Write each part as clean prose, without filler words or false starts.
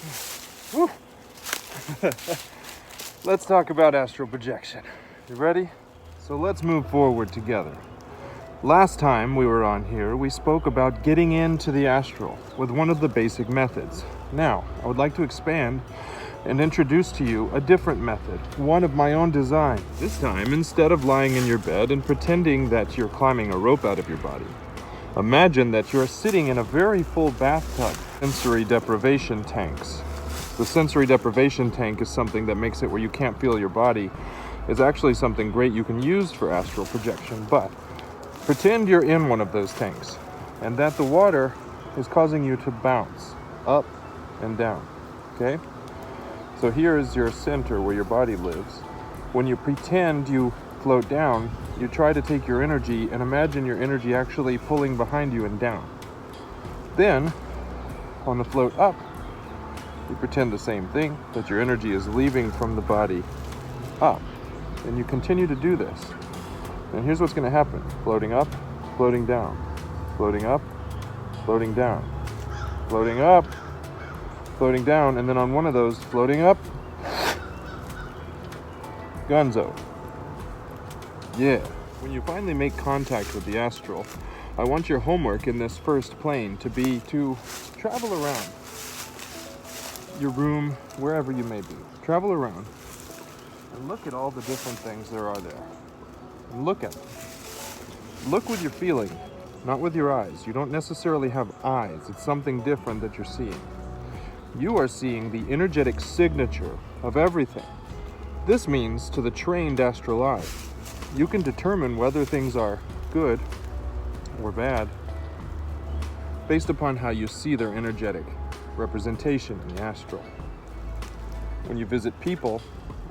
Whew. Let's talk about astral projection. You ready? So let's move forward together. Last time we were on here, we spoke about getting into the astral with one of the basic methods. Now, I would like to expand and introduce to you a different method, one of my own design. This time, instead of lying in your bed and pretending that you're climbing a rope out of your body, imagine that you're sitting in a very full bathtub. Sensory deprivation tanks. The sensory deprivation tank is something that makes it where you can't feel your body. It's actually something great you can use for astral projection, but pretend you're in one of those tanks and that the water is causing you to bounce up and down, okay? So here is your center where your body lives. When you pretend you float down, you try to take your energy and imagine your energy actually pulling behind you and down. Then, on the float up, you pretend the same thing, that your energy is leaving from the body up. And you continue to do this. And here's what's going to happen. Floating up, floating down. Floating up, floating down. Floating up, floating down. And then on one of those, floating up, gunzo. Yeah. When you finally make contact with the astral, I want your homework in this first plane to be to travel around your room, wherever you may be. Travel around and look at all the different things there are there. And look at them. Look with your feeling, not with your eyes. You don't necessarily have eyes. It's something different that you're seeing. You are seeing the energetic signature of everything. This means, to the trained astral eye, you can determine whether things are good or bad based upon how you see their energetic representation in the astral. When you visit people,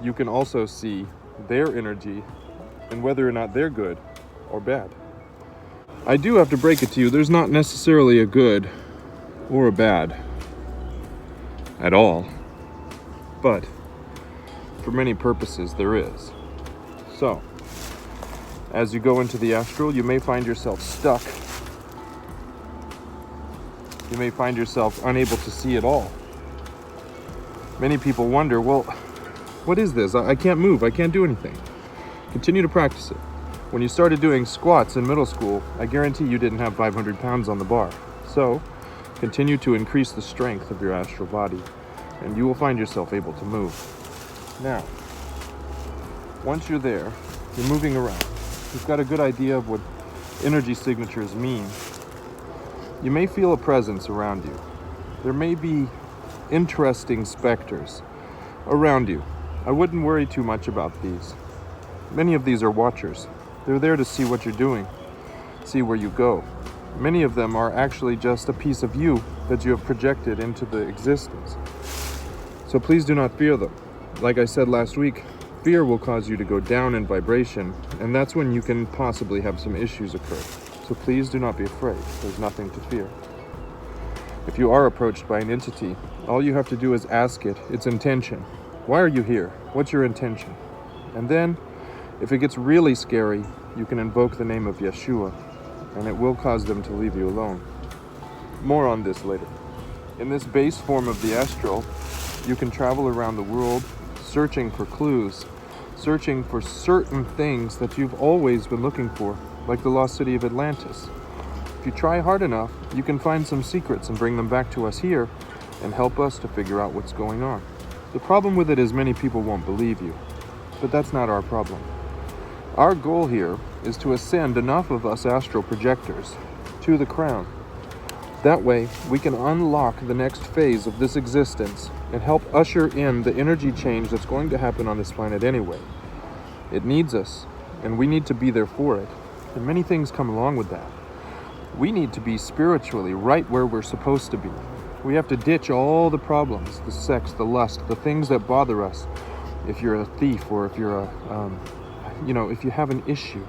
you can also see their energy and whether or not they're good or bad. I do have to break it to you, there's not necessarily a good or a bad at all, but for many purposes there is. So, as you go into the astral, you may find yourself stuck. You may find yourself unable to see at all. Many people wonder, well, what is this? I can't move, I can't do anything. Continue to practice it. When you started doing squats in middle school, I guarantee you didn't have 500 pounds on the bar. So, continue to increase the strength of your astral body, and you will find yourself able to move. Now, once you're there, you're moving around. You've got a good idea of what energy signatures mean. You may feel a presence around you. There may be interesting specters around you. I wouldn't worry too much about these. Many of these are watchers. They're there to see what you're doing, see where you go. Many of them are actually just a piece of you that you have projected into the existence. So please do not fear them. Like I said last week, fear will cause you to go down in vibration, and that's when you can possibly have some issues occur. So please do not be afraid. There's nothing to fear. If you are approached by an entity, all you have to do is ask it its intention. Why are you here? What's your intention? And then, if it gets really scary, you can invoke the name of Yeshua, and it will cause them to leave you alone. More on this later. In this base form of the astral, you can travel around the world searching for clues, searching for certain things that you've always been looking for, like the lost city of Atlantis. If you try hard enough, you can find some secrets and bring them back to us here and help us to figure out what's going on. The problem with it is many people won't believe you, but that's not our problem. Our goal here is to ascend enough of us astral projectors to the crown. That way, we can unlock the next phase of this existence and help usher in the energy change that's going to happen on this planet anyway. It needs us, and we need to be there for it. And many things come along with that. We need to be spiritually right where we're supposed to be. We have to ditch all the problems, the sex, the lust, the things that bother us. If you're a thief or if you're if you have an issue,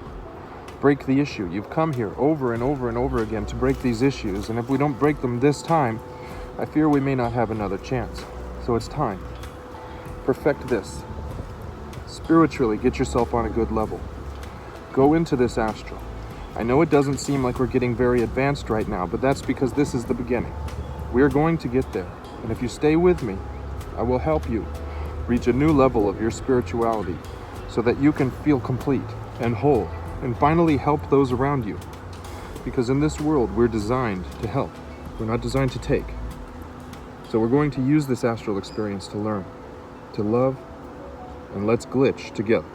break the issue. You've come here over and over and over again to break these issues, and if we don't break them this time, I fear we may not have another chance. So it's time. Perfect this. Spiritually, get yourself on a good level. Go into this astral. I know it doesn't seem like we're getting very advanced right now, but that's because this is the beginning. We're going to get there. And if you stay with me, I will help you reach a new level of your spirituality so that you can feel complete and whole and finally help those around you. Because in this world, we're designed to help. We're not designed to take. So we're going to use this astral experience to learn, to love, and let's glitch together.